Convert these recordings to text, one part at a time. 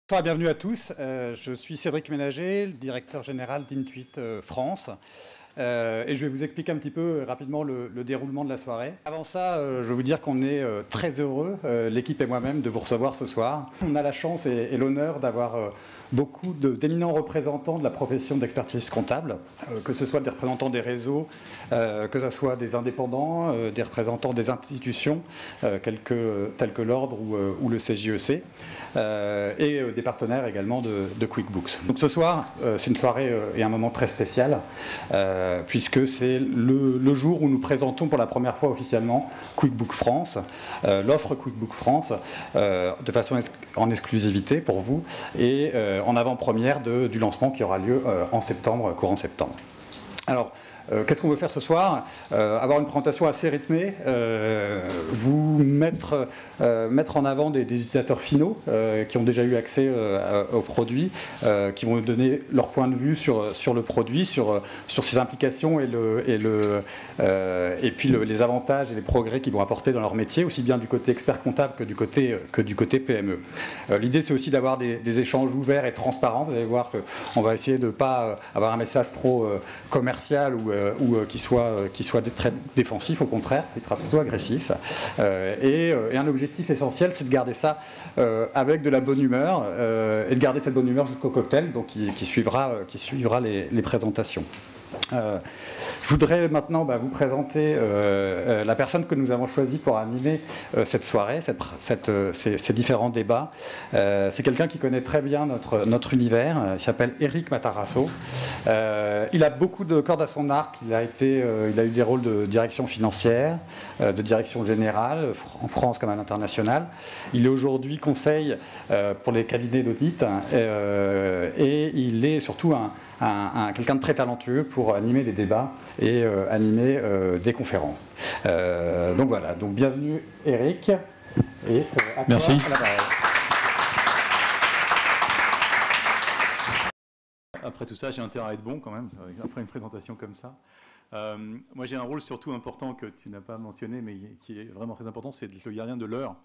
Bonsoir, bienvenue à tous. Je suis Cédric Ménager, le directeur général d'Intuit France. Et je vais vous expliquer un petit peu rapidement le déroulement de la soirée. Avant ça, je veux vous dire qu'on est très heureux, l'équipe et moi-même, de vous recevoir ce soir. On a la chance et l'honneur d'avoir beaucoup d'éminents représentants de la profession d'expertise comptable, que ce soit des représentants des réseaux, que ce soit des indépendants, des représentants des institutions, tels que l'Ordre ou le CJEC, et des partenaires également de QuickBooks. Donc ce soir, c'est une soirée et un moment très spécial, puisque c'est le jour où nous présentons pour la première fois officiellement QuickBooks France, l'offre QuickBooks France, de façon en exclusivité pour vous, et en avant-première du lancement qui aura lieu en septembre, courant septembre. Alors, qu'est-ce qu'on veut faire ce soir? Avoir une présentation assez rythmée, vous mettre en avant des utilisateurs finaux qui ont déjà eu accès au produit, qui vont nous donner leur point de vue sur le produit, sur ses implications et puis les avantages et les progrès qu'ils vont apporter dans leur métier, aussi bien du côté expert comptable que du côté PME. L'idée, c'est aussi d'avoir des échanges ouverts et transparents. Vous allez voir qu'on va essayer de ne pas avoir un message trop commercial ou qui soit très défensif, au contraire, qui sera plutôt agressif. Et un objectif essentiel, c'est de garder ça avec de la bonne humeur et de garder cette bonne humeur jusqu'au cocktail, donc qui suivra les présentations. Je voudrais maintenant vous présenter la personne que nous avons choisie pour animer cette soirée, ces différents débats. C'est quelqu'un qui connaît très bien notre univers. Il s'appelle Éric Matarazzo. Il a beaucoup de cordes à son arc. Il a eu des rôles de direction financière, de direction générale, en France comme à l'international. Il est aujourd'hui conseil pour les cabinets d'audit et il est surtout quelqu'un de très talentueux pour animer des débats et animer des conférences. Donc voilà, donc bienvenue Éric. Et merci. Après tout ça, j'ai intérêt à être bon quand même, après une présentation comme ça. Moi j'ai un rôle surtout important que tu n'as pas mentionné, mais qui est vraiment très important, c'est le gardien de l'heure.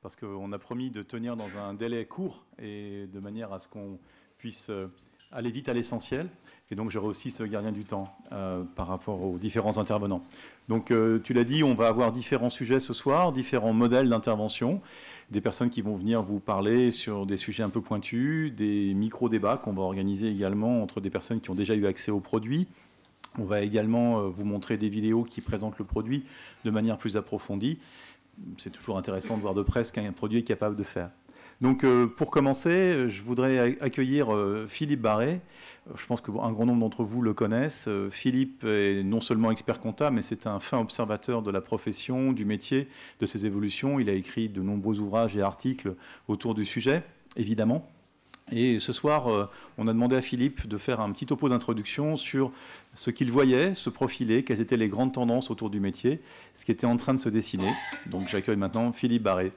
Parce qu'on a promis de tenir dans un délai court et de manière à ce qu'on puisse aller vite à l'essentiel. Et donc j'aurai aussi ce gardien du temps par rapport aux différents intervenants. Donc tu l'as dit, on va avoir différents sujets ce soir, différents modèles d'intervention, des personnes qui vont venir vous parler sur des sujets un peu pointus, des micro-débats qu'on va organiser également entre des personnes qui ont déjà eu accès au produit. On va également vous montrer des vidéos qui présentent le produit de manière plus approfondie. C'est toujours intéressant de voir de près ce qu'un produit est capable de faire. Donc pour commencer, je voudrais accueillir Philippe Barré. Je pense qu'un grand nombre d'entre vous le connaissent. Philippe est non seulement expert comptable, mais c'est un fin observateur de la profession, du métier, de ses évolutions. Il a écrit de nombreux ouvrages et articles autour du sujet, évidemment. Et ce soir, on a demandé à Philippe de faire un petit topo d'introduction sur ce qu'il voyait se profiler, quelles étaient les grandes tendances autour du métier, ce qui était en train de se dessiner. Donc j'accueille maintenant Philippe Barré.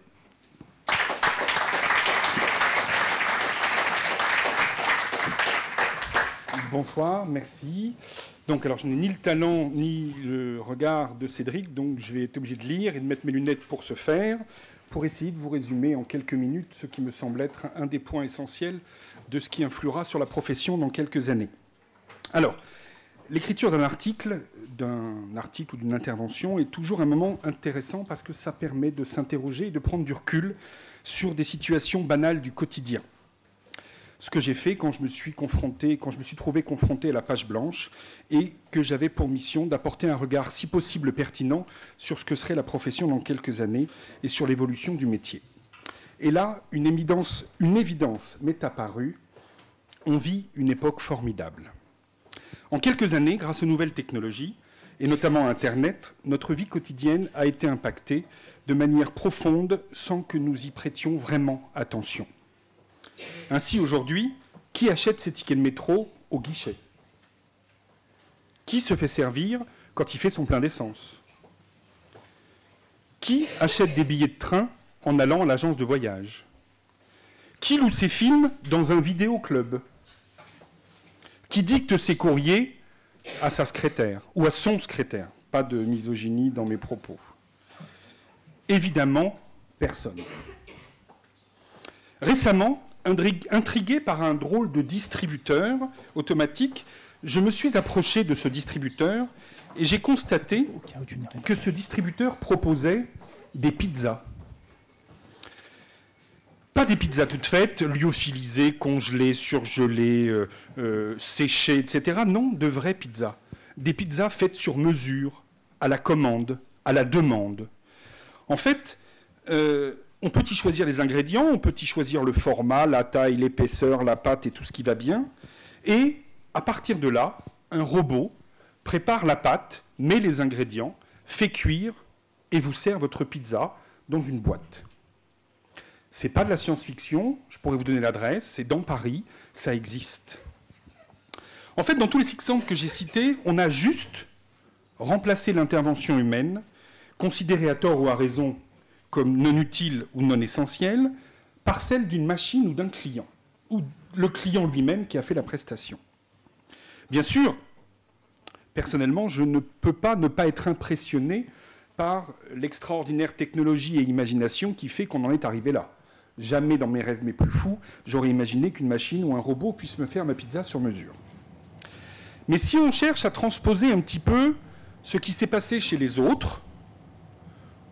Bonsoir, merci. Donc, alors, je n'ai ni le talent ni le regard de Cédric, donc je vais être obligé de lire et de mettre mes lunettes pour ce faire, pour essayer de vous résumer en quelques minutes ce qui me semble être un des points essentiels de ce qui influera sur la profession dans quelques années. Alors, l'écriture d'un article ou d'une intervention est toujours un moment intéressant parce que ça permet de s'interroger et de prendre du recul sur des situations banales du quotidien. Ce que j'ai fait quand je me suis trouvé confronté à la page blanche et que j'avais pour mission d'apporter un regard si possible pertinent sur ce que serait la profession dans quelques années et sur l'évolution du métier. Et là, une évidence m'est apparue. On vit une époque formidable. En quelques années, grâce aux nouvelles technologies, et notamment à Internet, notre vie quotidienne a été impactée de manière profonde sans que nous y prêtions vraiment attention. Ainsi, aujourd'hui, qui achète ses tickets de métro au guichet? Qui se fait servir quand il fait son plein d'essence? Qui achète des billets de train en allant à l'agence de voyage? Qui loue ses films dans un vidéoclub? Qui dicte ses courriers à sa secrétaire ou à son secrétaire? Pas de misogynie dans mes propos. Évidemment, personne. Récemment, intrigué par un drôle de distributeur automatique, je me suis approché de ce distributeur et j'ai constaté que ce distributeur proposait des pizzas. Pas des pizzas toutes faites, lyophilisées, congelées, surgelées, séchées, etc. Non, de vraies pizzas. Des pizzas faites sur mesure, à la commande, à la demande. En fait, on peut y choisir les ingrédients, on peut y choisir le format, la taille, l'épaisseur, la pâte et tout ce qui va bien. Et à partir de là, un robot prépare la pâte, met les ingrédients, fait cuire et vous sert votre pizza dans une boîte. Ce n'est pas de la science-fiction, je pourrais vous donner l'adresse, c'est dans Paris, ça existe. En fait, dans tous les exemples que j'ai cités, on a juste remplacé l'intervention humaine, considérée à tort ou à raison comme non utile ou non essentielle, par celle d'une machine ou d'un client, ou le client lui-même qui a fait la prestation. Bien sûr, personnellement, je ne peux pas ne pas être impressionné par l'extraordinaire technologie et imagination qui fait qu'on en est arrivé là. Jamais dans mes rêves mes plus fous, j'aurais imaginé qu'une machine ou un robot puisse me faire ma pizza sur mesure. Mais si on cherche à transposer un petit peu ce qui s'est passé chez les autres,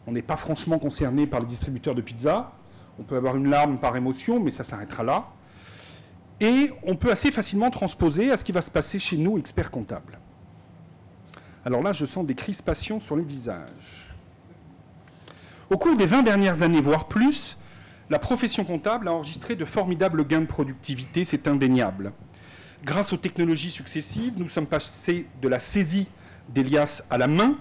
on n'est pas franchement concerné par les distributeurs de pizza, on peut avoir une larme par émotion, mais ça s'arrêtera là. Et on peut assez facilement transposer à ce qui va se passer chez nous, experts comptables. Alors là, je sens des crispations sur les visages. Au cours des 20 dernières années, voire plus, la profession comptable a enregistré de formidables gains de productivité, c'est indéniable. Grâce aux technologies successives, nous sommes passés de la saisie des liasses à la main,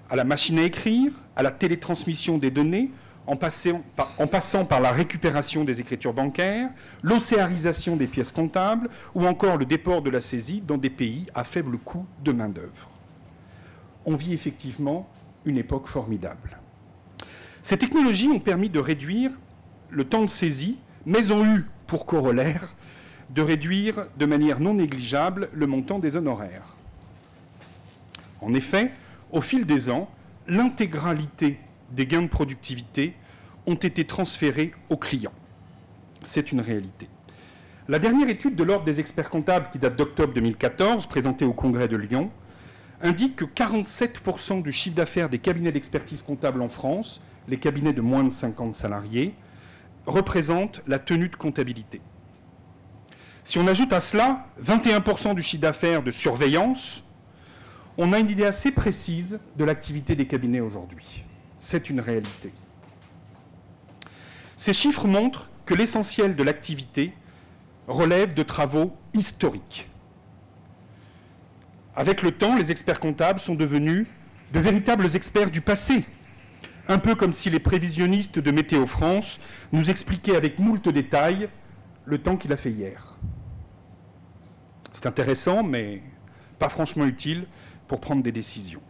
à la machine à écrire, à la télétransmission des données, en passant par la récupération des écritures bancaires, l'océarisation des pièces comptables ou encore le déport de la saisie dans des pays à faible coût de main-d'œuvre. On vit effectivement une époque formidable. Ces technologies ont permis de réduire le temps de saisie, mais ont eu pour corollaire de réduire de manière non négligeable le montant des honoraires. En effet, au fil des ans, l'intégralité des gains de productivité ont été transférés aux clients. C'est une réalité. La dernière étude de l'Ordre des experts comptables, qui date d'octobre 2014, présentée au Congrès de Lyon, indique que 47% du chiffre d'affaires des cabinets d'expertise comptable en France, les cabinets de moins de 50 salariés, représentent la tenue de comptabilité. Si on ajoute à cela 21% du chiffre d'affaires de surveillance, on a une idée assez précise de l'activité des cabinets aujourd'hui. C'est une réalité. Ces chiffres montrent que l'essentiel de l'activité relève de travaux historiques. Avec le temps, les experts comptables sont devenus de véritables experts du passé, un peu comme si les prévisionnistes de Météo France nous expliquaient avec moult détails le temps qu'il a fait hier. C'est intéressant, mais pas franchement utile pour prendre des décisions.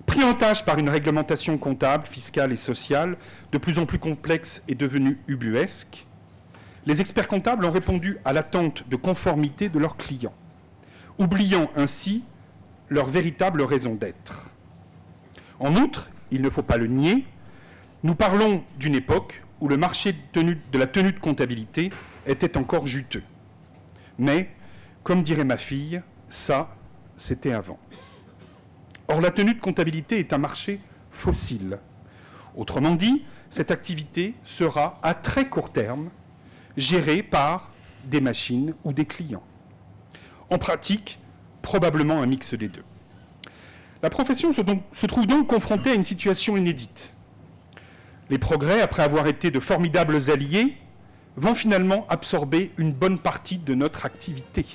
Pris en tâche par une réglementation comptable, fiscale et sociale de plus en plus complexe et devenue ubuesque, les experts comptables ont répondu à l'attente de conformité de leurs clients, oubliant ainsi leur véritable raison d'être. En outre, il ne faut pas le nier, nous parlons d'une époque où le marché de la tenue de comptabilité était encore juteux. Mais, comme dirait ma fille, ça, c'était avant. Or, la tenue de comptabilité est un marché fossile. Autrement dit, cette activité sera, à très court terme, gérée par des machines ou des clients. En pratique, probablement un mix des deux. La profession se trouve donc confrontée à une situation inédite. Les progrès, après avoir été de formidables alliés, vont finalement absorber une bonne partie de notre activité.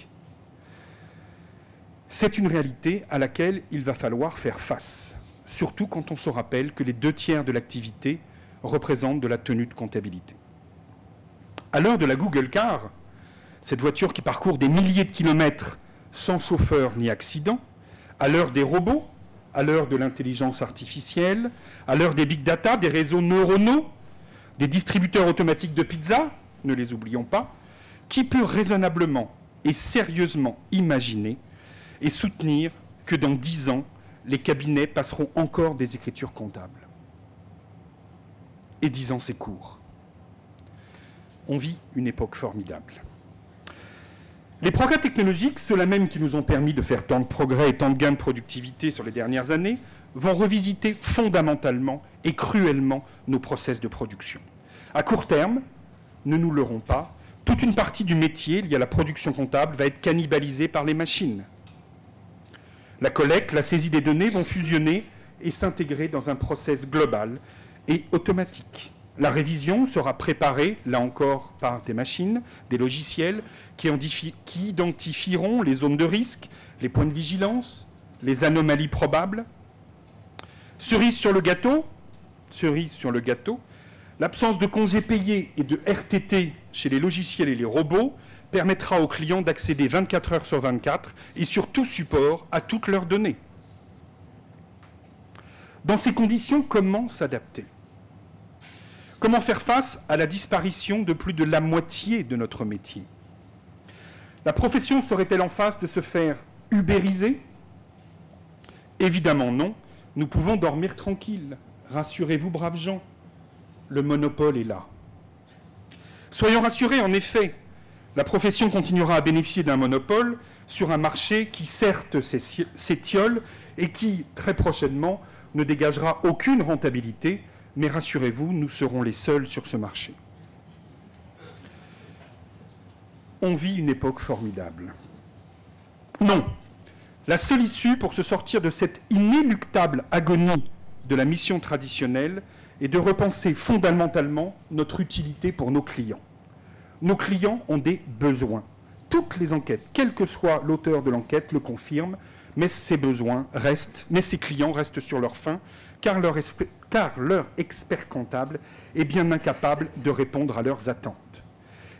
C'est une réalité à laquelle il va falloir faire face, surtout quand on se rappelle que les 2/3 de l'activité représentent de la tenue de comptabilité. À l'heure de la Google Car, cette voiture qui parcourt des milliers de kilomètres sans chauffeur ni accident, à l'heure des robots, à l'heure de l'intelligence artificielle, à l'heure des big data, des réseaux neuronaux, des distributeurs automatiques de pizza, ne les oublions pas, qui peut raisonnablement et sérieusement imaginer et soutenir que dans 10 ans, les cabinets passeront encore des écritures comptables. Et 10 ans, c'est court. on vit une époque formidable. Les progrès technologiques, ceux-là même qui nous ont permis de faire tant de progrès et tant de gains de productivité sur les dernières années, vont revisiter fondamentalement et cruellement nos process de production. À court terme, ne nous leurrons pas, toute une partie du métier lié à la production comptable va être cannibalisée par les machines. La collecte, la saisie des données vont fusionner et s'intégrer dans un process global et automatique. La révision sera préparée, là encore, par des machines, des logiciels qui identifieront les zones de risque, les points de vigilance, les anomalies probables. Cerise sur le gâteau, l'absence de congés payés et de RTT chez les logiciels et les robots permettra aux clients d'accéder 24 heures sur 24 et sur tout support à toutes leurs données. Dans ces conditions, comment s'adapter? Comment faire face à la disparition de plus de la moitié de notre métier? La profession serait-elle en face de se faire ubériser? Évidemment non. Nous pouvons dormir tranquilles. Rassurez-vous, braves gens. Le monopole est là. Soyons rassurés, en effet, la profession continuera à bénéficier d'un monopole sur un marché qui, certes, s'étiole et qui, très prochainement, ne dégagera aucune rentabilité, mais rassurez-vous, nous serons les seuls sur ce marché. On vit une époque formidable. Non, la seule issue pour se sortir de cette inéluctable agonie de la mission traditionnelle est de repenser fondamentalement notre utilité pour nos clients. Nos clients ont des besoins. Toutes les enquêtes, quel que soit l'auteur de l'enquête, le confirment, mais ces clients restent sur leur faim, car leur expert comptable est bien incapable de répondre à leurs attentes.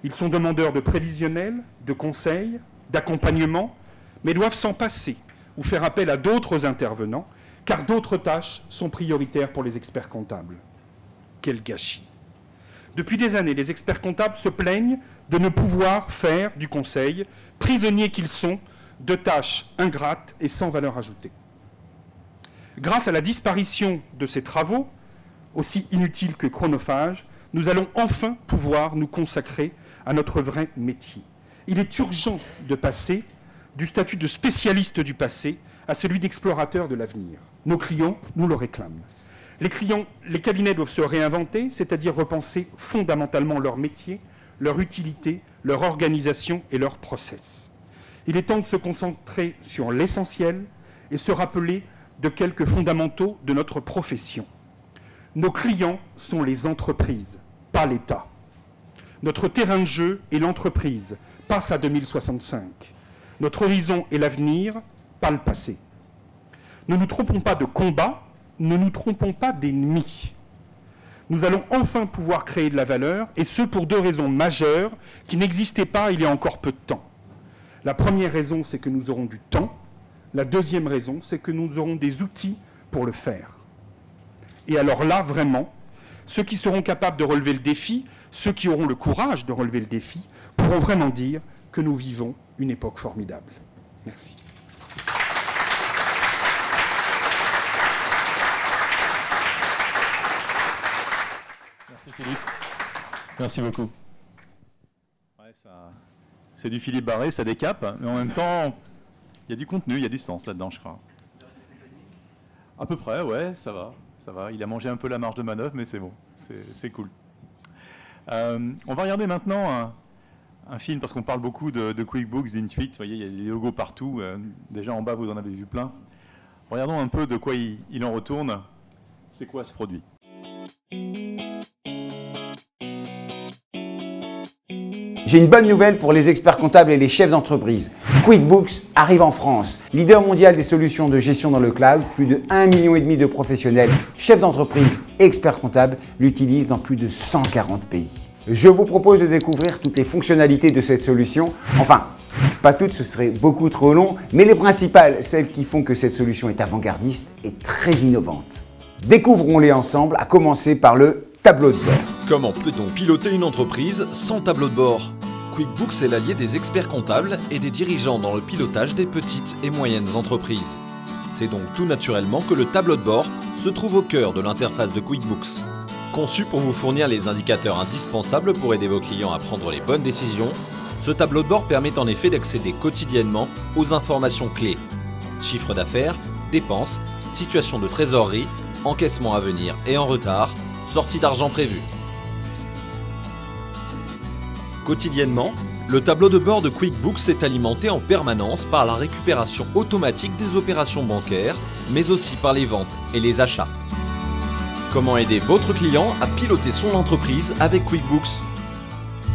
Ils sont demandeurs de prévisionnel, de conseils, d'accompagnement, mais doivent s'en passer ou faire appel à d'autres intervenants, car d'autres tâches sont prioritaires pour les experts comptables. Quel gâchis! Depuis des années, les experts comptables se plaignent de ne pouvoir faire du conseil, prisonniers qu'ils sont de tâches ingrates et sans valeur ajoutée. Grâce à la disparition de ces travaux, aussi inutiles que chronophages, nous allons enfin pouvoir nous consacrer à notre vrai métier. Il est urgent de passer du statut de spécialiste du passé à celui d'explorateur de l'avenir. Nos clients nous le réclament. Les cabinets doivent se réinventer, c'est-à-dire repenser fondamentalement leur métier, leur utilité, leur organisation et leur process. Il est temps de se concentrer sur l'essentiel et se rappeler de quelques fondamentaux de notre profession. Nos clients sont les entreprises, pas l'État. Notre terrain de jeu est l'entreprise, passe à 2065. Notre horizon est l'avenir, pas le passé. Ne nous trompons pas de combat, ne nous trompons pas d'ennemis. Nous allons enfin pouvoir créer de la valeur, et ce pour deux raisons majeures qui n'existaient pas il y a encore peu de temps. La première raison, c'est que nous aurons du temps. La deuxième raison, c'est que nous aurons des outils pour le faire. Et alors là, vraiment, ceux qui seront capables de relever le défi, ceux qui auront le courage de relever le défi, pourront vraiment dire que nous vivons une époque formidable. Merci. Merci Philippe. Merci beaucoup. Ouais, c'est du Philippe Barré, ça décape, mais en même temps, il y a du contenu, il y a du sens là-dedans, je crois. À peu près, ouais, ça va. Ça va. Il a mangé un peu la marge de manœuvre, mais c'est bon, c'est cool. On va regarder maintenant un film, parce qu'on parle beaucoup de QuickBooks, d'Intuit. Vous voyez, il y a des logos partout. Déjà en bas, vous en avez vu plein. Regardons un peu de quoi il en retourne. C'est quoi ce produit ? J'ai une bonne nouvelle pour les experts comptables et les chefs d'entreprise. QuickBooks arrive en France. Leader mondial des solutions de gestion dans le cloud, plus de 1,5 million de professionnels, chefs d'entreprise et experts comptables l'utilisent dans plus de 140 pays. Je vous propose de découvrir toutes les fonctionnalités de cette solution. Enfin, pas toutes, ce serait beaucoup trop long, mais les principales, celles qui font que cette solution est avant-gardiste et très innovante. Découvrons-les ensemble, à commencer par le tableau de bord. Comment peut-on piloter une entreprise sans tableau de bord ? QuickBooks est l'allié des experts comptables et des dirigeants dans le pilotage des petites et moyennes entreprises. C'est donc tout naturellement que le tableau de bord se trouve au cœur de l'interface de QuickBooks. Conçu pour vous fournir les indicateurs indispensables pour aider vos clients à prendre les bonnes décisions, ce tableau de bord permet en effet d'accéder quotidiennement aux informations clés. Chiffre d'affaires, dépenses, situation de trésorerie, encaissement à venir et en retard, sortie d'argent prévue. Quotidiennement, le tableau de bord de QuickBooks est alimenté en permanence par la récupération automatique des opérations bancaires, mais aussi par les ventes et les achats. Comment aider votre client à piloter son entreprise avec QuickBooks ?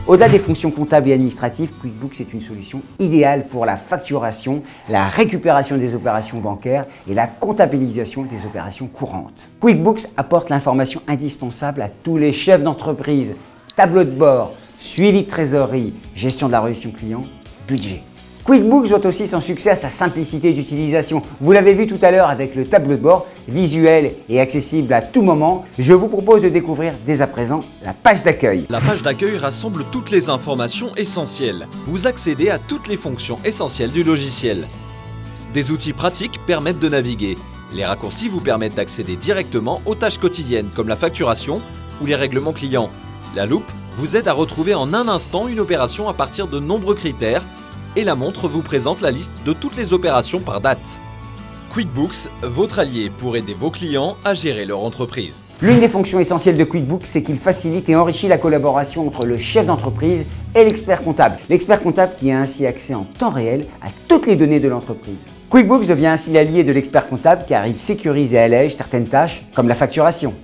Au-delà des fonctions comptables et administratives, QuickBooks est une solution idéale pour la facturation, la récupération des opérations bancaires et la comptabilisation des opérations courantes. QuickBooks apporte l'information indispensable à tous les chefs d'entreprise. Tableau de bord, suivi de trésorerie, gestion de la relation client, budget. QuickBooks doit aussi son succès à sa simplicité d'utilisation. Vous l'avez vu tout à l'heure avec le tableau de bord, visuel et accessible à tout moment. Je vous propose de découvrir dès à présent la page d'accueil. La page d'accueil rassemble toutes les informations essentielles. Vous accédez à toutes les fonctions essentielles du logiciel. Des outils pratiques permettent de naviguer. Les raccourcis vous permettent d'accéder directement aux tâches quotidiennes comme la facturation ou les règlements clients. La loupe vous aide à retrouver en un instant une opération à partir de nombreux critères et la montre vous présente la liste de toutes les opérations par date. QuickBooks, votre allié pour aider vos clients à gérer leur entreprise. L'une des fonctions essentielles de QuickBooks, c'est qu'il facilite et enrichit la collaboration entre le chef d'entreprise et l'expert comptable. L'expert comptable qui a ainsi accès en temps réel à toutes les données de l'entreprise. QuickBooks devient ainsi l'allié de l'expert comptable car il sécurise et allège certaines tâches comme la facturation.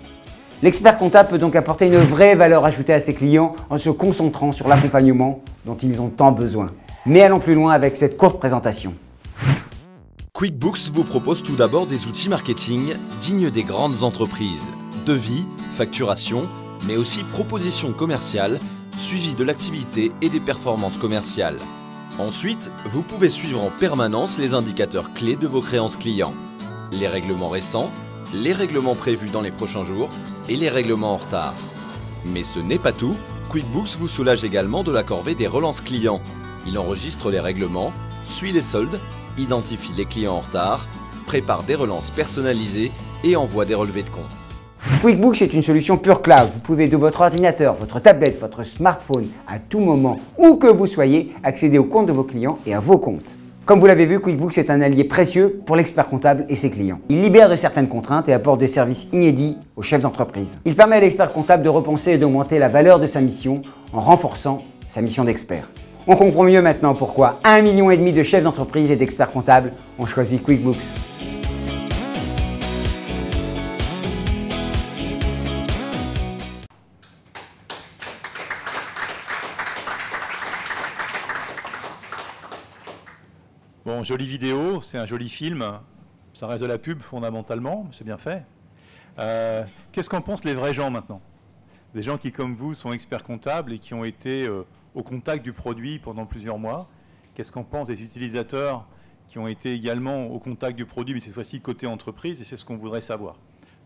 L'expert comptable peut donc apporter une vraie valeur ajoutée à ses clients en se concentrant sur l'accompagnement dont ils ont tant besoin. Mais allons plus loin avec cette courte présentation. QuickBooks vous propose tout d'abord des outils marketing dignes des grandes entreprises. Devis, facturation, mais aussi propositions commerciales, suivi de l'activité et des performances commerciales. Ensuite, vous pouvez suivre en permanence les indicateurs clés de vos créances clients. Les règlements récents, les règlements prévus dans les prochains jours et les règlements en retard. Mais ce n'est pas tout, QuickBooks vous soulage également de la corvée des relances clients. Il enregistre les règlements, suit les soldes, identifie les clients en retard, prépare des relances personnalisées et envoie des relevés de compte. QuickBooks est une solution pure cloud. Vous pouvez de votre ordinateur, votre tablette, votre smartphone, à tout moment, où que vous soyez, accéder aux comptes de vos clients et à vos comptes. Comme vous l'avez vu, QuickBooks est un allié précieux pour l'expert comptable et ses clients. Il libère de certaines contraintes et apporte des services inédits aux chefs d'entreprise. Il permet à l'expert comptable de repenser et d'augmenter la valeur de sa mission en renforçant sa mission d'expert. On comprend mieux maintenant pourquoi 1,5 million de chefs d'entreprise et d'experts comptables ont choisi QuickBooks. Bon, jolie vidéo, c'est un joli film. Ça reste de la pub fondamentalement, c'est bien fait. Qu'est-ce qu'en pensent les vrais gens maintenant? Des gens qui, comme vous, sont experts comptables et qui ont été au contact du produit pendant plusieurs mois. Qu'est-ce qu'en pensent des utilisateurs qui ont été également au contact du produit, mais cette fois-ci côté entreprise, et c'est ce qu'on voudrait savoir.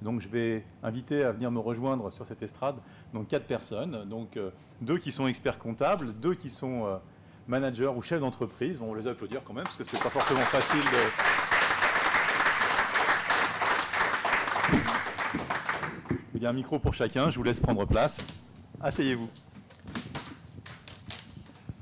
Donc je vais inviter à venir me rejoindre sur cette estrade, donc 4 personnes, donc 2 qui sont experts comptables, 2 qui sont managers ou chefs d'entreprise. On va les applaudir quand même, parce que c'est pas forcément facile de... Il y a un micro pour chacun, je vous laisse prendre place. Asseyez-vous.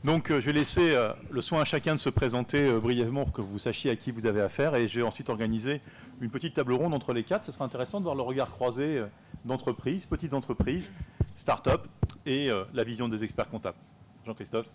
Donc je vais laisser le soin à chacun de se présenter brièvement pour que vous sachiez à qui vous avez affaire, et je vais ensuite organiser une petite table ronde entre les 4. Ce sera intéressant de voir le regard croisé d'entreprises, petites entreprises, start-up et la vision des experts comptables. Jean-Christophe.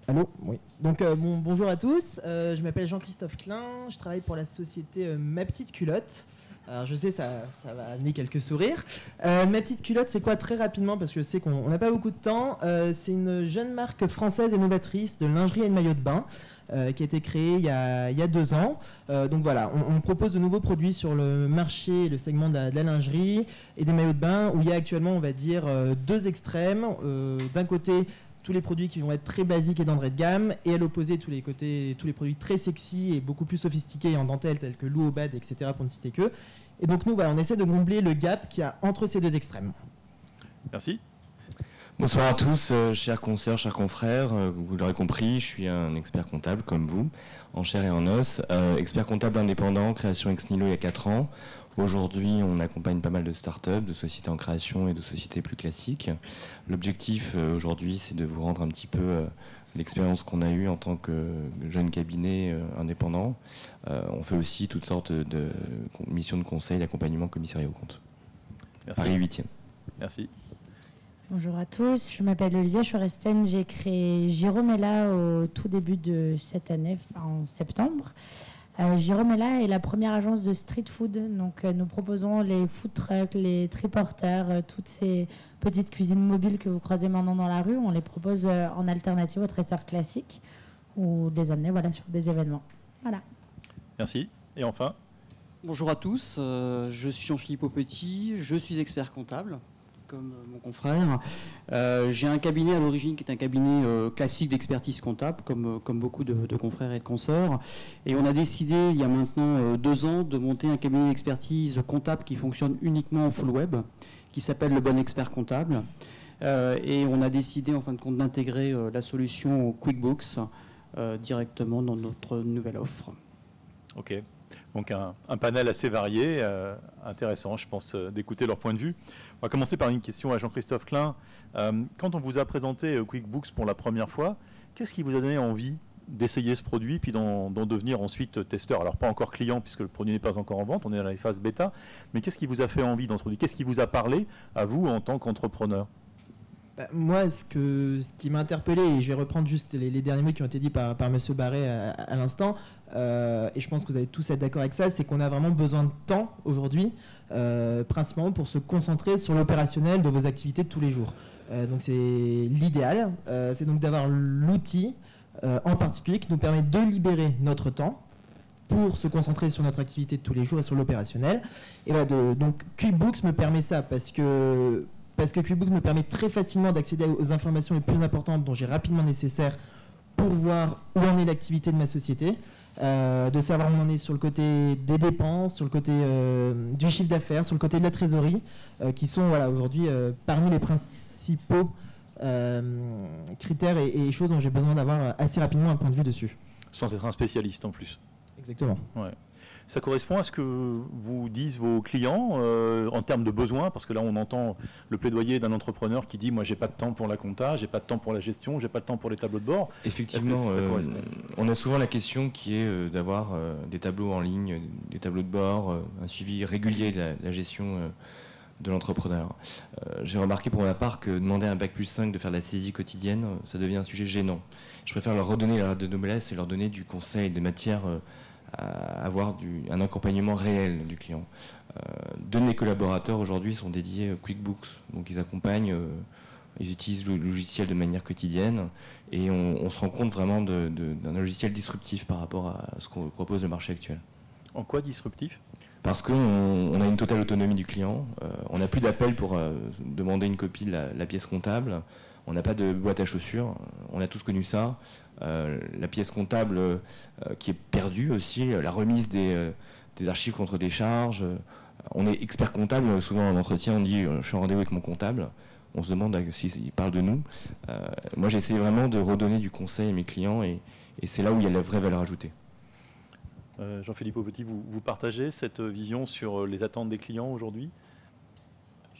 Allô, oui. Donc bonjour à tous, je m'appelle Jean-Christophe Klein, je travaille pour la société Ma Petite Culotte. Alors je sais, ça va amener quelques sourires. Ma Petite Culotte, c'est quoi très rapidement, parce que je sais qu'on n'a pas beaucoup de temps. C'est une jeune marque française et novatrice de lingerie et de maillots de bain qui a été créée il y a 2 ans. Donc voilà, on propose de nouveaux produits sur le marché, le segment de la lingerie et des maillots de bain, où il y a actuellement, on va dire, 2 extrêmes. D'un côté, tous les produits qui vont être très basiques et d'entrée de gamme, et à l'opposé, tous les produits très sexy et beaucoup plus sophistiqués en dentelle, tels que Louobad, etc., pour ne citer que. Et donc nous, voilà, on essaie de combler le gap qu'il y a entre ces 2 extrêmes. Merci. Bonsoir à tous, chers consoeurs, chers confrères. Vous l'aurez compris, je suis un expert comptable comme vous, en chair et en os. Expert comptable indépendant, création ex nihilo il y a 4 ans. Aujourd'hui, on accompagne pas mal de startups, de sociétés en création et de sociétés plus classiques. L'objectif aujourd'hui, c'est de vous rendre un petit peu l'expérience qu'on a eue en tant que jeune cabinet indépendant. On fait aussi toutes sortes de missions de conseil, d'accompagnement, commissariat aux comptes. Merci. Paris 8e. Merci. Bonjour à tous, je m'appelle Olivia Choresten, j'ai créé Giromella au tout début de cette année, en septembre. Giromella est la première agence de street food, donc nous proposons les food trucks, les triporteurs, toutes ces petites cuisines mobiles que vous croisez maintenant dans la rue, on les propose en alternative aux traiteurs classiques ou les amener sur des événements. Voilà. Merci. Et enfin ? Bonjour à tous, je suis Jean-Philippe Aupetit, je suis expert comptable, comme mon confrère. J'ai un cabinet à l'origine qui est un cabinet classique d'expertise comptable, comme beaucoup de confrères et de consorts. Et on a décidé, il y a maintenant 2 ans, de monter un cabinet d'expertise comptable qui fonctionne uniquement en full web, qui s'appelle Le Bon Expert Comptable. Et on a décidé, en fin de compte, d'intégrer la solution QuickBooks directement dans notre nouvelle offre. Ok. Donc un panel assez varié, intéressant, je pense, d'écouter leur point de vue. On va commencer par une question à Jean-Christophe Klein. Quand on vous a présenté QuickBooks pour la première fois, qu'est-ce qui vous a donné envie d'essayer ce produit, puis d'en devenir ensuite testeur? Alors pas encore client, puisque le produit n'est pas encore en vente, on est dans les phases bêta, mais qu'est-ce qui vous a fait envie dans ce produit? Qu'est-ce qui vous a parlé à vous en tant qu'entrepreneur? Moi, ce qui m'a interpellé, et je vais reprendre juste les derniers mots qui ont été dits par M. Barré à l'instant, et je pense que vous allez tous être d'accord avec ça, c'est qu'on a vraiment besoin de temps aujourd'hui, principalement pour se concentrer sur l'opérationnel de vos activités de tous les jours. Donc c'est l'idéal, c'est donc d'avoir l'outil en particulier qui nous permet de libérer notre temps pour se concentrer sur notre activité de tous les jours et sur l'opérationnel. Et voilà, donc QuickBooks me permet ça parce que QuickBooks me permet très facilement d'accéder aux informations les plus importantes dont j'ai rapidement nécessaire pour voir où en est l'activité de ma société, de savoir où on en est sur le côté des dépenses, sur le côté du chiffre d'affaires, sur le côté de la trésorerie, qui sont aujourd'hui parmi les principaux critères et choses dont j'ai besoin d'avoir assez rapidement un point de vue dessus. Sans être un spécialiste en plus. Exactement. Ouais. Ça correspond à ce que vous disent vos clients en termes de besoins, parce que là on entend le plaidoyer d'un entrepreneur qui dit moi j'ai pas de temps pour la compta, j'ai pas de temps pour la gestion, j'ai pas de temps pour les tableaux de bord. Effectivement, on a souvent la question qui est d'avoir des tableaux en ligne, des tableaux de bord, un suivi régulier de la gestion de l'entrepreneur. J'ai remarqué pour ma part que demander à un Bac+5 de faire de la saisie quotidienne, ça devient un sujet gênant. Je préfère leur redonner la de noblesse et leur donner du conseil, de matière à avoir un accompagnement réel du client. 2 de mes collaborateurs aujourd'hui sont dédiés à QuickBooks, donc ils accompagnent, ils utilisent le logiciel de manière quotidienne et on se rend compte vraiment d'un logiciel disruptif par rapport à ce qu'on propose le marché actuel. En quoi disruptif? Parce qu'on a une totale autonomie du client, on n'a plus d'appel pour demander une copie de la pièce comptable, on n'a pas de boîte à chaussures, on a tous connu ça. La pièce comptable qui est perdue aussi, la remise des archives contre des charges. On est expert comptable, souvent en entretien on dit je suis en rendez-vous avec mon comptable, on se demande s'il parle de nous. Moi j'essaie vraiment de redonner du conseil à mes clients et c'est là où il y a la vraie valeur ajoutée. Jean-Philippe Aupetit, vous partagez cette vision sur les attentes des clients aujourd'hui?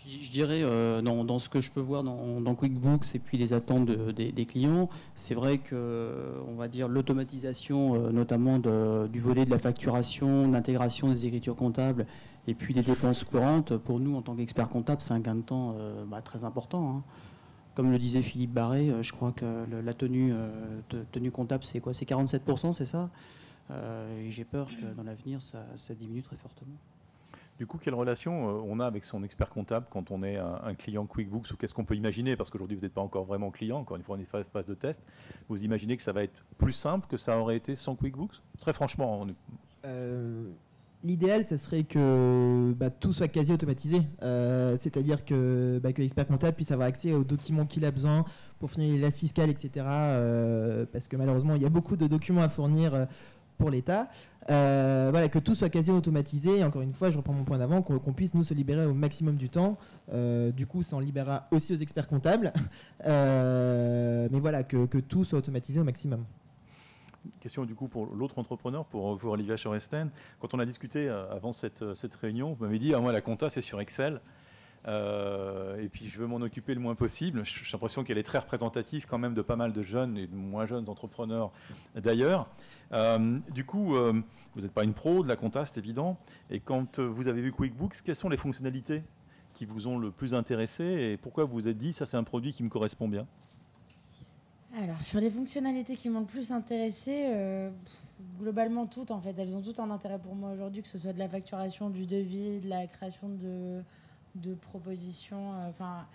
Je dirais, dans ce que je peux voir dans QuickBooks et puis les attentes des clients, c'est vrai que, on va dire, l'automatisation, notamment du volet de la facturation, l'intégration des écritures comptables et puis des dépenses courantes, pour nous, en tant qu'experts comptables, c'est un gain de temps très important. Hein. Comme le disait Philippe Barré, je crois que la tenue comptable, c'est quoi? C'est 47%, c'est ça? Et j'ai peur que dans l'avenir, ça diminue très fortement. Du coup, quelle relation on a avec son expert comptable quand on est un client QuickBooks, ou qu'est-ce qu'on peut imaginer? Parce qu'aujourd'hui, vous n'êtes pas encore vraiment client, encore une fois, on est phase de test. Vous imaginez que ça va être plus simple que ça aurait été sans QuickBooks? Très franchement. L'idéal, ce serait que tout soit quasi automatisé. C'est-à-dire que l'expert comptable puisse avoir accès aux documents qu'il a besoin pour fournir les liasses fiscales, etc. Parce que malheureusement, il y a beaucoup de documents à fournir pour l'État. Voilà, que tout soit quasi automatisé. Et encore une fois, je reprends mon point d'avant, qu'on puisse nous se libérer au maximum du temps. Du coup, ça en libérera aussi aux experts comptables. Mais voilà, que tout soit automatisé au maximum. Question du coup pour l'autre entrepreneur, pour Olivia Choresten. Quand on a discuté avant cette réunion, vous m'avez dit moi la compta c'est sur Excel et puis je veux m'en occuper le moins possible. J'ai l'impression qu'elle est très représentative quand même de pas mal de jeunes et de moins jeunes entrepreneurs d'ailleurs. Du coup, vous n'êtes pas une pro de la compta, c'est évident. Et quand vous avez vu QuickBooks, quelles sont les fonctionnalités qui vous ont le plus intéressé et pourquoi vous vous êtes dit ça c'est un produit qui me correspond bien? Alors, sur les fonctionnalités qui m'ont le plus intéressée, globalement toutes, en fait. Elles ont toutes un intérêt pour moi aujourd'hui, que ce soit de la facturation, du devis, de la création de propositions, enfin,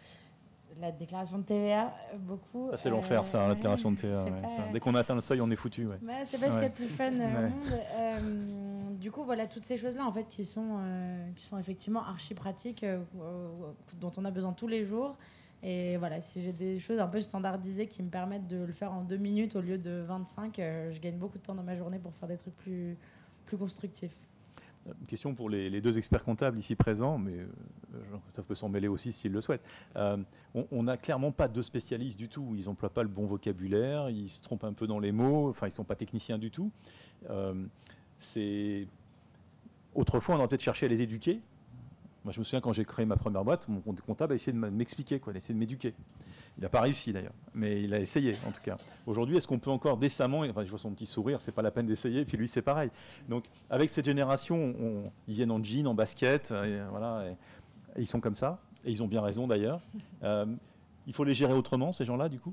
la déclaration de TVA, beaucoup. Ça, c'est l'enfer, ça, la déclaration de TVA. Ouais, pas... Dès qu'on atteint le seuil, on est foutu. Ouais. Bah, c'est pas ce qu'il y a de plus fun au monde. Du coup, voilà, toutes ces choses-là, en fait, qui sont effectivement archi pratiques, dont on a besoin tous les jours. Et voilà, si j'ai des choses un peu standardisées qui me permettent de le faire en 2 minutes au lieu de 25, je gagne beaucoup de temps dans ma journée pour faire des trucs plus constructifs. Une question pour les 2 experts comptables ici présents, mais Jean-Christophe peut s'en mêler aussi s'il le souhaite. On n'a clairement pas de spécialistes du tout. Ils n'emploient pas le bon vocabulaire, ils se trompent un peu dans les mots, enfin ils ne sont pas techniciens du tout. Autrefois, on aurait peut-être cherché à les éduquer. Moi, je me souviens quand j'ai créé ma première boîte, mon comptable a essayé de m'expliquer, il a essayé de m'éduquer. Il n'a pas réussi d'ailleurs, mais il a essayé en tout cas. Aujourd'hui, est-ce qu'on peut encore décemment, enfin, je vois son petit sourire, c'est pas la peine d'essayer, puis lui c'est pareil. Donc avec cette génération, ils viennent en jean, en basket, et ils sont comme ça, et ils ont bien raison d'ailleurs. Il faut les gérer autrement, ces gens-là, du coup?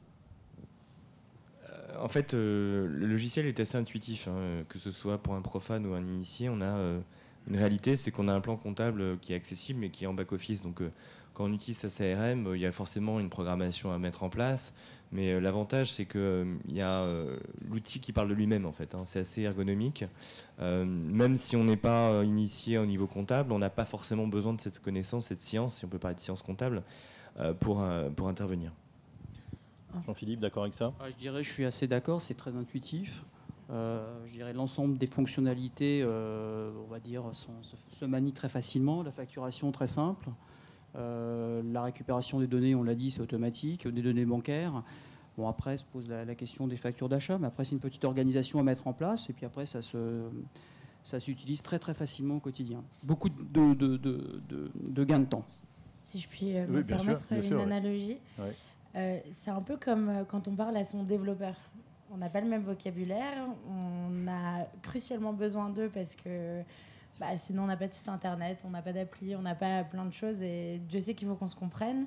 En fait, le logiciel est assez intuitif, que ce soit pour un profane ou un initié. On a une réalité, c'est qu'on a un plan comptable qui est accessible, mais qui est en back-office. Donc, quand on utilise sa CRM, il y a forcément une programmation à mettre en place. Mais l'avantage, c'est qu'il y a l'outil qui parle de lui-même, en fait. C'est assez ergonomique. Même si on n'est pas initié au niveau comptable, on n'a pas forcément besoin de cette connaissance, cette science, si on peut parler de science comptable, pour intervenir. Jean-Philippe, d'accord avec ça? Je dirais, je suis assez d'accord, c'est très intuitif. Je dirais l'ensemble des fonctionnalités, on va dire, se manient très facilement. La facturation très simple, la récupération des données, on l'a dit, c'est automatique, des données bancaires. Bon, après se pose la question des factures d'achat, mais après c'est une petite organisation à mettre en place, et puis après ça s'utilise très très facilement au quotidien. Beaucoup de gains de temps. Si je puis me permettre une analogie. Ouais. C'est un peu comme quand on parle à son développeur. On n'a pas le même vocabulaire, on a crucialement besoin d'eux parce que sinon on n'a pas de site internet, on n'a pas d'appli, on n'a pas plein de choses et Dieu sait qu'il faut qu'on se comprenne.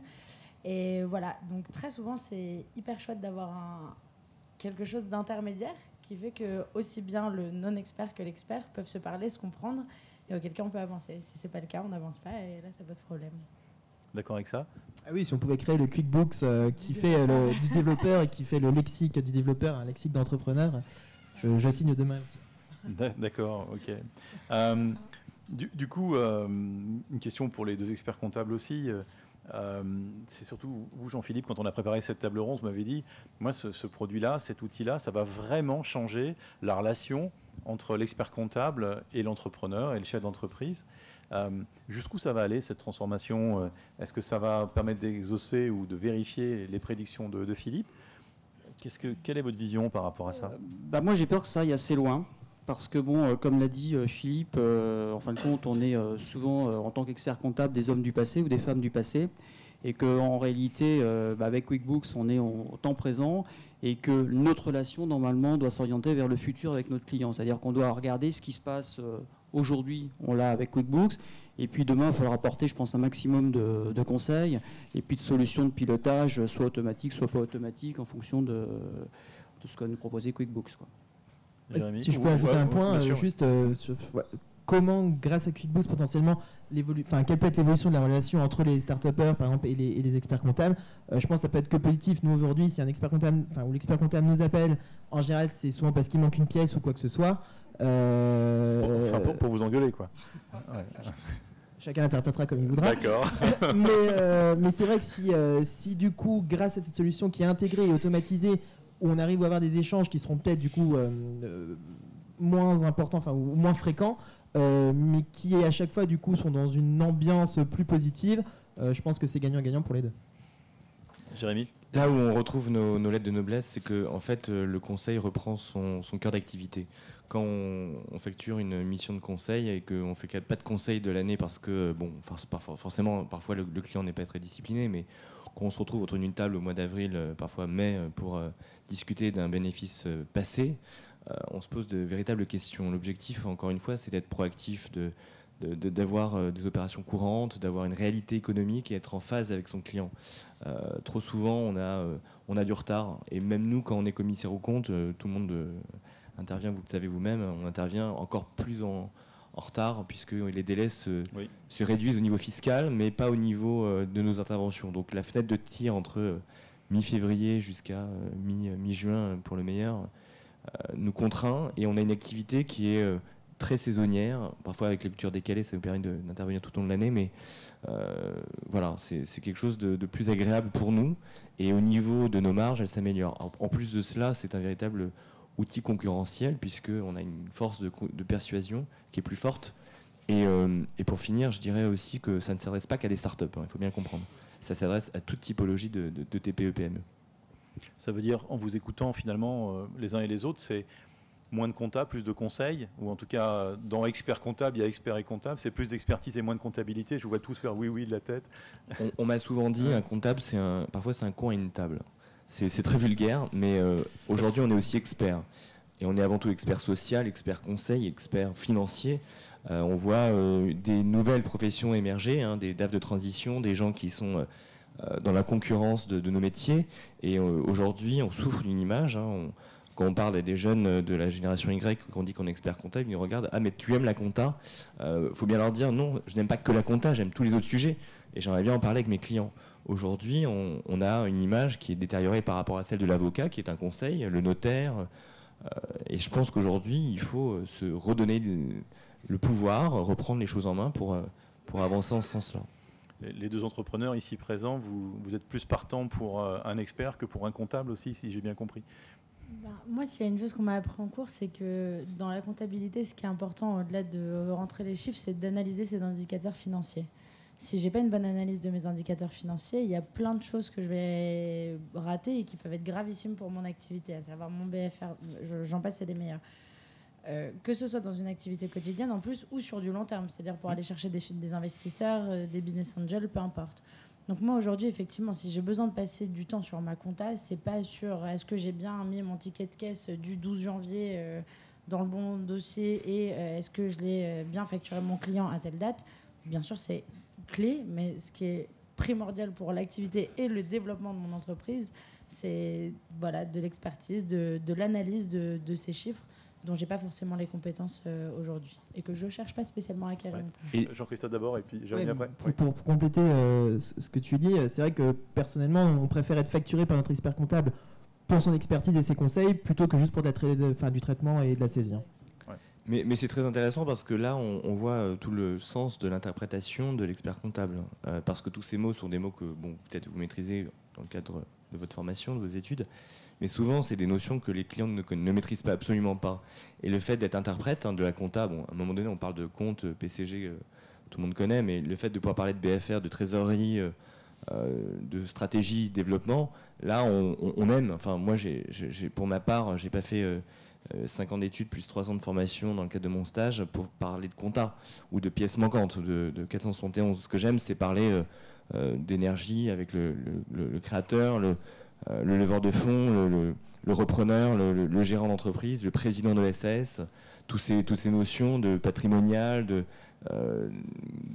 Et voilà, donc très souvent c'est hyper chouette d'avoir quelque chose d'intermédiaire qui fait que aussi bien le non-expert que l'expert peuvent se parler, se comprendre et auquel cas on peut avancer. Si c'est pas le cas, on n'avance pas et là ça pose problème. D'accord avec ça? Ah oui, si on pouvait créer le QuickBooks qui fait du développeur et qui fait le lexique du développeur, un lexique d'entrepreneur, je signe demain aussi. D'accord, ok. Du coup, une question pour les 2 experts comptables aussi. C'est surtout vous, Jean-Philippe, quand on a préparé cette table ronde, vous m'avez dit, moi, ce produit-là, cet outil-là, ça va vraiment changer la relation entre l'expert comptable et l'entrepreneur et le chef d'entreprise. Jusqu'où ça va aller, cette transformation? Est-ce que ça va permettre d'exaucer ou de vérifier les prédictions de Philippe? Quelle est votre vision par rapport à ça? Moi, j'ai peur que ça aille assez loin. Parce que, bon, comme l'a dit Philippe, en fin de compte, on est souvent, en tant qu'expert comptable, des hommes du passé ou des femmes du passé. Et qu'en réalité, avec QuickBooks, on est au temps présent et que notre relation, normalement, doit s'orienter vers le futur avec notre client. C'est-à-dire qu'on doit regarder ce qui se passe aujourd'hui, on l'a avec QuickBooks. Et puis demain, il faudra apporter, je pense, un maximum de conseils et puis de solutions de pilotage, soit automatiques, soit pas automatiques, en fonction de ce qu'a nous proposé QuickBooks, quoi. Si je peux ajouter un point, juste comment, grâce à QuickBooks, potentiellement, quelle peut être l'évolution de la relation entre les start-upers, par exemple, et les experts comptables. Je pense que ça peut être que positif. Nous, aujourd'hui, si un expert comptable, ou l'expert comptable nous appelle, en général, c'est souvent parce qu'il manque une pièce ou quoi que ce soit. Pour vous engueuler, quoi. Ouais. Chacun interprétera comme il voudra. D'accord. mais c'est vrai que si du coup, grâce à cette solution qui est intégrée et automatisée, où on arrive à avoir des échanges qui seront peut-être du coup moins importants, ou moins fréquents, mais qui à chaque fois du coup sont dans une ambiance plus positive, je pense que c'est gagnant-gagnant pour les deux. Jérémy ? Là où on retrouve nos lettres de noblesse, c'est que en fait, le conseil reprend son cœur d'activité. Quand on facture une mission de conseil et qu'on ne fait pas de conseil de l'année parce que, forcément, parfois le client n'est pas très discipliné, mais quand on se retrouve autour d'une table au mois d'avril, parfois mai, pour discuter d'un bénéfice passé, on se pose de véritables questions. L'objectif, encore une fois, c'est d'être proactif, d'avoir des opérations courantes, d'avoir une réalité économique et être en phase avec son client. Trop souvent, on a du retard. Et même nous, quand on est commissaire aux comptes, tout le monde intervient, vous le savez vous-même, on intervient encore plus en retard puisque les délais se réduisent au niveau fiscal, mais pas au niveau de nos interventions. Donc la fenêtre de tir entre mi-février jusqu'à mi-juin, pour le meilleur, nous contraint. Et on a une activité qui est très saisonnière, parfois avec les cultures décalées, ça nous permet d'intervenir tout au long de l'année, mais voilà, c'est quelque chose de plus agréable pour nous, et au niveau de nos marges, elles s'améliorent. En plus de cela, c'est un véritable outil concurrentiel, puisqu'on a une force de persuasion qui est plus forte, et pour finir, je dirais aussi que ça ne s'adresse pas qu'à des startups, il faut bien comprendre, ça s'adresse à toute typologie de TPE-PME. Ça veut dire, en vous écoutant finalement les uns et les autres, c'est moins de compta, plus de conseils, ou en tout cas dans expert comptable, il y a expert et comptable, c'est plus d'expertise et moins de comptabilité. Je vous vois tous faire oui de la tête. On m'a souvent dit, un comptable, parfois c'est un con à une table. C'est très vulgaire, mais aujourd'hui on est aussi expert. Et on est avant tout expert social, expert conseil, expert financier. On voit des nouvelles professions émerger, des DAF de transition, des gens qui sont dans la concurrence de nos métiers. Et aujourd'hui, on souffre d'une image. Quand on parle des jeunes de la génération Y, qu'on dit qu'on est expert comptable, ils nous regardent « Ah, mais tu aimes la compta ?» faut bien leur dire « Non, je n'aime pas que la compta, j'aime tous les autres sujets. » Et j'aimerais bien en parler avec mes clients. Aujourd'hui, on a une image qui est détériorée par rapport à celle de l'avocat, qui est un conseil, le notaire. Et je pense qu'aujourd'hui, il faut se redonner le pouvoir, reprendre les choses en main pour avancer en ce sens-là. Les deux entrepreneurs ici présents, vous êtes plus partants pour un expert que pour un comptable aussi, si j'ai bien compris. Moi, s'il y a une chose qu'on m'a appris en cours, c'est que dans la comptabilité, ce qui est important, au-delà de rentrer les chiffres, c'est d'analyser ces indicateurs financiers. Si j'ai pas une bonne analyse de mes indicateurs financiers, il y a plein de choses que je vais rater et qui peuvent être gravissimes pour mon activité, à savoir mon BFR, j'en passe, c'est des meilleurs. Que ce soit dans une activité quotidienne en plus ou sur du long terme, c'est-à-dire pour aller chercher des investisseurs, des business angels, peu importe. Donc moi aujourd'hui, effectivement, si j'ai besoin de passer du temps sur ma compta, c'est pas sur est-ce que j'ai bien mis mon ticket de caisse du 12 janvier dans le bon dossier et est-ce que je l'ai bien facturé mon client à telle date. Bien sûr, c'est clé, mais ce qui est primordial pour l'activité et le développement de mon entreprise, c'est de l'expertise, de l'analyse de ces chiffres dont j'ai pas forcément les compétences aujourd'hui et que je cherche pas spécialement à acquérir. Et Jean-Christophe d'abord et puis Jérémy après. Pour compléter ce que tu dis, c'est vrai que personnellement, on préfère être facturé par notre expert comptable pour son expertise et ses conseils plutôt que juste pour du traitement et de la saisie. Mais c'est très intéressant parce que là, on voit tout le sens de l'interprétation de l'expert comptable. Parce que tous ces mots sont des mots que peut-être vous maîtrisez dans le cadre de votre formation, de vos études. Mais souvent, c'est des notions que les clients ne maîtrisent pas, absolument pas. Et le fait d'être interprète de la compta, à un moment donné, on parle de compte, PCG, tout le monde connaît, mais le fait de pouvoir parler de BFR, de trésorerie, de stratégie, développement, là, on aime. Enfin, moi, pour ma part, j'ai pas fait 5 ans d'études plus 3 ans de formation dans le cadre de mon stage pour parler de compta ou de pièces manquantes de 471. Ce que j'aime, c'est parler d'énergie avec le créateur, le leveur de fonds, le repreneur, le gérant d'entreprise, le président de SAS, toutes ces notions de patrimonial,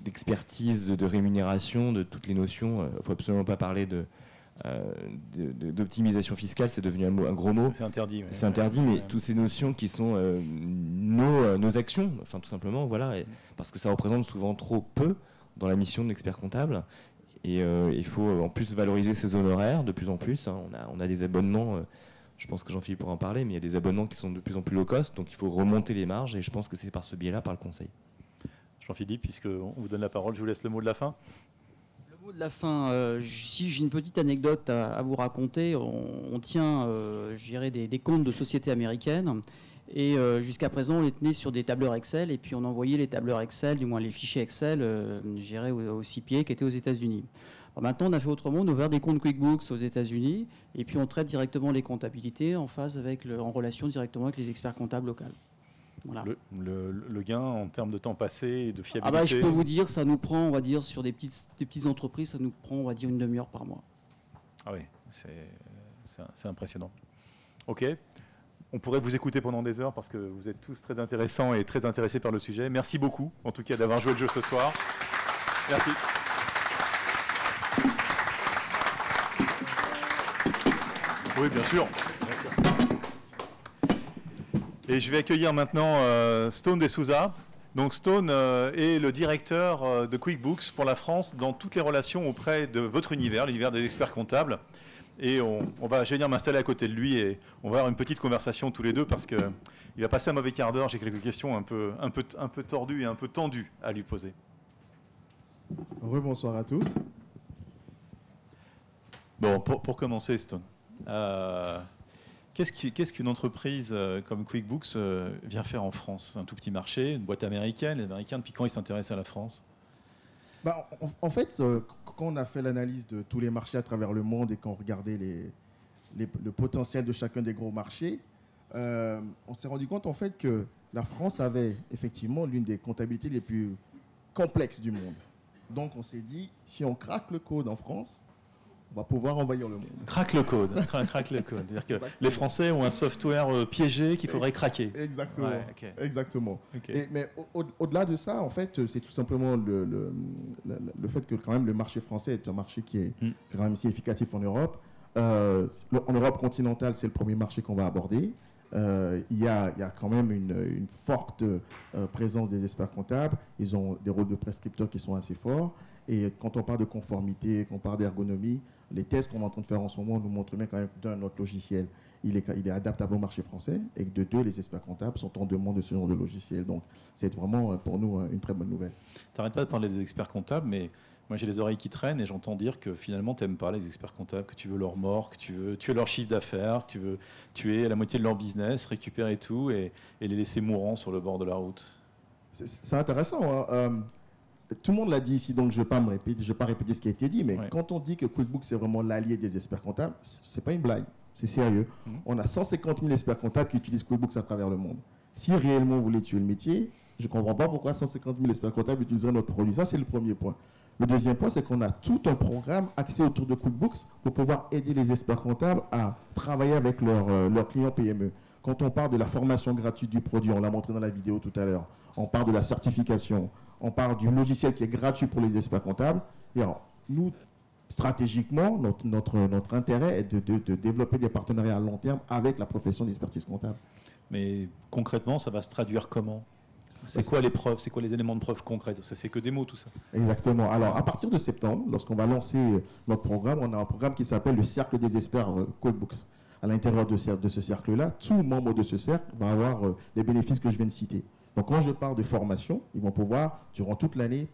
d'expertise, de rémunération, de toutes les notions. Il ne faut absolument pas parler d'optimisation fiscale, c'est devenu un gros mot. C'est interdit. Ouais. C'est interdit, mais toutes ces notions qui sont nos actions, enfin tout simplement, voilà, parce que ça représente souvent trop peu dans la mission de l'expert comptable. Et il faut en plus valoriser ses honoraires de plus en plus. On a des abonnements, je pense que Jean-Philippe pourra en parler, mais il y a des abonnements qui sont de plus en plus low cost, donc il faut remonter les marges et je pense que c'est par ce biais-là, par le conseil. Jean-Philippe, puisqu'on vous donne la parole, je vous laisse le mot de la fin. Le mot de la fin, si j'ai une petite anecdote à vous raconter, on tient, je dirais, des comptes de sociétés américaines. Et jusqu'à présent, on les tenait sur des tableurs Excel, et puis on envoyait les tableurs Excel, du moins les fichiers Excel, gérés au CPA qui étaient aux États-Unis. Maintenant, on a fait autrement, on a ouvert des comptes QuickBooks aux États-Unis, et puis on traite directement les comptabilités en relation directement avec les experts comptables locaux. Voilà. Le gain en termes de temps passé et de fiabilité. Je peux vous dire, ça nous prend, on va dire, sur des petites entreprises, ça nous prend, on va dire, une demi-heure par mois. Ah oui, c'est impressionnant. Ok, on pourrait vous écouter pendant des heures parce que vous êtes tous très intéressants et très intéressés par le sujet. Merci beaucoup, en tout cas, d'avoir joué le jeu ce soir. Merci. Oui, bien sûr. Et je vais accueillir maintenant Stone de Souza. Donc Stone est le directeur de QuickBooks pour la France dans toutes les relations auprès de votre univers, l'univers des experts comptables. Et je vais venir m'installer à côté de lui et on va avoir une petite conversation tous les deux parce qu'il va passer un mauvais quart d'heure. J'ai quelques questions un peu tordues et un peu tendues à lui poser. Rebonsoir à tous. Bon, pour commencer, Stone. Qu'est-ce qu'une entreprise comme QuickBooks vient faire en France? Un tout petit marché, une boîte américaine. Les Américains, depuis quand ils s'intéressent à la France? En fait, quand on a fait l'analyse de tous les marchés à travers le monde et qu'on regardait le potentiel de chacun des gros marchés, on s'est rendu compte en fait que la France avait effectivement l'une des comptabilités les plus complexes du monde. Donc on s'est dit, si on craque le code en France, on va pouvoir envahir le monde. Craque le code. Craque le code. C'est-à-dire que les Français ont un software piégé qu'il faudrait craquer. Exactement. Ouais, okay. Exactement. Okay. Mais au-delà de ça, en fait, c'est tout simplement le fait que quand même le marché français est un marché qui est quand même significatif en Europe. En Europe continentale, c'est le premier marché qu'on va aborder. Il y a quand même une forte présence des experts comptables. Ils ont des rôles de prescripteurs qui sont assez forts. Et quand on parle de conformité, qu'on parle d'ergonomie, les tests qu'on est en train de faire en ce moment nous montrent bien quand même d'un, notre logiciel, il est adaptable au marché français, et que de deux, les experts comptables sont en demande de ce genre de logiciel. Donc, c'est vraiment pour nous une très bonne nouvelle. Tu n'arrêtes pas de parler des experts comptables, mais moi j'ai les oreilles qui traînent et j'entends dire que finalement tu n'aimes pas les experts comptables, que tu veux leur mort, que tu veux tuer leur chiffre d'affaires, que tu veux tuer la moitié de leur business, récupérer tout et les laisser mourants sur le bord de la route. C'est intéressant, hein. Tout le monde l'a dit ici, donc je ne vais pas répéter ce qui a été dit, mais quand on dit que QuickBooks c'est vraiment l'allié des experts comptables, ce n'est pas une blague, c'est sérieux. On a 150 000 experts comptables qui utilisent QuickBooks à travers le monde. Si réellement vous voulez tuer le métier, je ne comprends pas pourquoi 150 000 experts comptables utiliseraient notre produit. Ça, c'est le premier point. Le deuxième point, c'est qu'on a tout un programme axé autour de QuickBooks pour pouvoir aider les experts comptables à travailler avec leurs clients PME. Quand on parle de la formation gratuite du produit, on l'a montré dans la vidéo tout à l'heure, on parle de la certification, on parle du logiciel qui est gratuit pour les experts comptables. Et alors, nous, stratégiquement, notre intérêt est de développer des partenariats à long terme avec la profession d'expertise comptable. Mais concrètement, ça va se traduire comment? C'est quoi les preuves? C'est quoi les éléments de preuve concrets? C'est que des mots, tout ça. Exactement. Alors, à partir de septembre, lorsqu'on va lancer notre programme, on a un programme qui s'appelle le Cercle des experts QuickBooks. À l'intérieur de ce cercle-là, tout membre de ce cercle va avoir les bénéfices que je viens de citer. Donc, quand je parle de formation, ils vont pouvoir, durant toute l'année,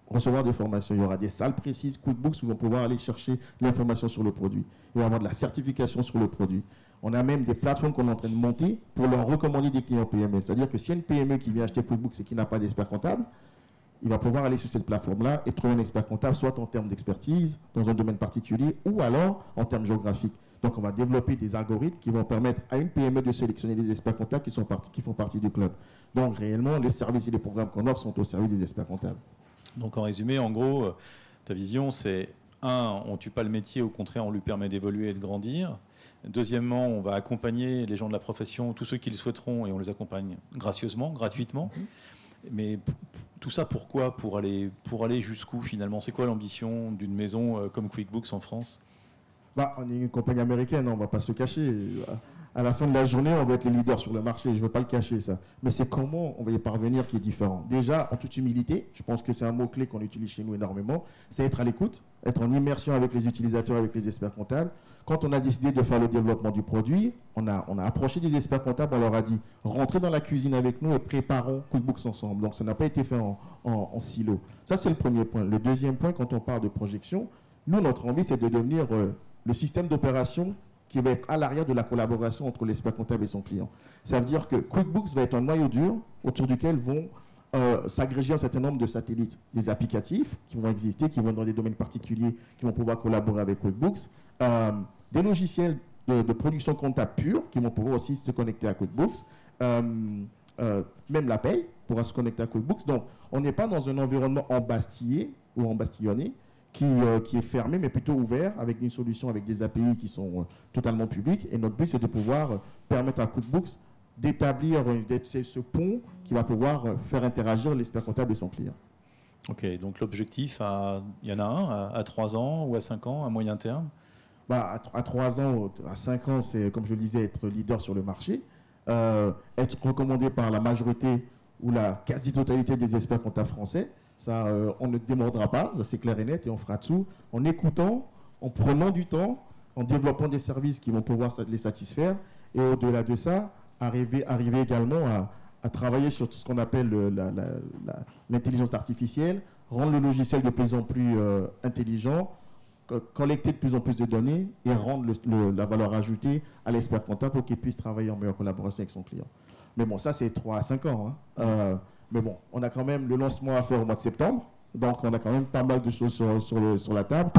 recevoir des formations. Il y aura des salles précises, QuickBooks, où ils vont pouvoir aller chercher l'information sur le produit. Il va y avoir de la certification sur le produit. On a même des plateformes qu'on est en train de monter pour leur recommander des clients PME. C'est-à-dire que s'il y a une PME qui vient acheter QuickBooks et qui n'a pas d'expert comptable, il va pouvoir aller sur cette plateforme-là et trouver un expert comptable, soit en termes d'expertise, dans un domaine particulier, ou alors en termes géographiques. Donc, on va développer des algorithmes qui vont permettre à une PME de sélectionner des experts comptables qui font partie du club. Donc, réellement, les services et les programmes qu'on offre sont au service des experts comptables. Donc, en résumé, en gros, ta vision, c'est on ne tue pas le métier, au contraire, on lui permet d'évoluer et de grandir. Deuxièmement, on va accompagner les gens de la profession, tous ceux qui le souhaiteront, et on les accompagne gracieusement, gratuitement. Mais tout ça, pourquoi? Pour aller jusqu'où, finalement? C'est quoi l'ambition d'une maison comme QuickBooks en France? On est une compagnie américaine, on ne va pas se cacher. À la fin de la journée, on va être les leaders sur le marché, je ne veux pas le cacher ça. Mais c'est comment on va y parvenir qui est différent. Déjà, en toute humilité, je pense que c'est un mot-clé qu'on utilise chez nous énormément, c'est être à l'écoute, être en immersion avec les utilisateurs, avec les experts comptables. Quand on a décidé de faire le développement du produit, on a approché des experts comptables, on leur a dit rentrez dans la cuisine avec nous et préparons QuickBooks ensemble. Donc ça n'a pas été fait en silo. Ça, c'est le premier point. Le deuxième point, quand on parle de projection, nous, notre envie, c'est de devenir le système d'opération qui va être à l'arrière de la collaboration entre l'expert comptable et son client. Ça veut dire que QuickBooks va être un noyau dur autour duquel vont s'agréger un certain nombre de satellites, des applicatifs qui vont exister, qui vont dans des domaines particuliers, qui vont pouvoir collaborer avec QuickBooks, des logiciels de production comptable pure qui vont pouvoir aussi se connecter à QuickBooks, même la paye pourra se connecter à QuickBooks. Donc, on n'est pas dans un environnement embastillé ou embastillonné qui est fermé, mais plutôt ouvert, avec une solution avec des API qui sont totalement publiques. Et notre but, c'est de pouvoir permettre à QuickBooks d'établir ce pont qui va pouvoir faire interagir l'expert comptable et son client. Ok, donc l'objectif, il y en a un à 3 ans ou à 5 ans, à moyen terme? À 3 ans, à 5 ans, c'est, comme je le disais, être leader sur le marché, être recommandé par la majorité ou la quasi-totalité des experts comptables français. Ça, on ne démordra pas, ça c'est clair et net, et on fera tout en écoutant, en prenant du temps, en développant des services qui vont pouvoir les satisfaire, et au-delà de ça, arriver également à travailler sur tout ce qu'on appelle l'intelligence artificielle, rendre le logiciel de plus en plus intelligent, collecter de plus en plus de données et rendre la valeur ajoutée à l'expert comptable pour qu'il puisse travailler en meilleure collaboration avec son client. Mais bon, ça c'est 3 à 5 ans. Hein. Mais bon, on a quand même le lancement à faire au mois de septembre, donc on a quand même pas mal de choses sur la table.